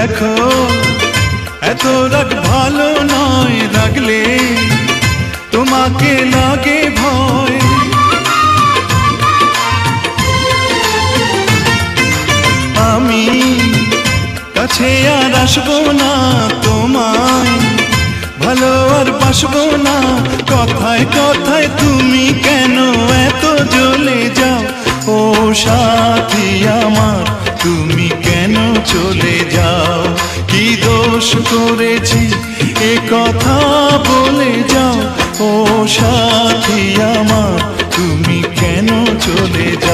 দেখো এত রাগ ভালো নয়, রাগলে তোমাকে লাগে ভয়। আমি কাছে আর আসবো না, তোমায় ভালো আর বাসবো না। কথায় কথায় তুমি কেন এত জ্বলে যাও, ও সাথী আমার তুমি কেন চলে যাও। কি দোষ করেছি এ কথা বলে যাও, ও সাথী আমার তুমি কেন চলে যাও।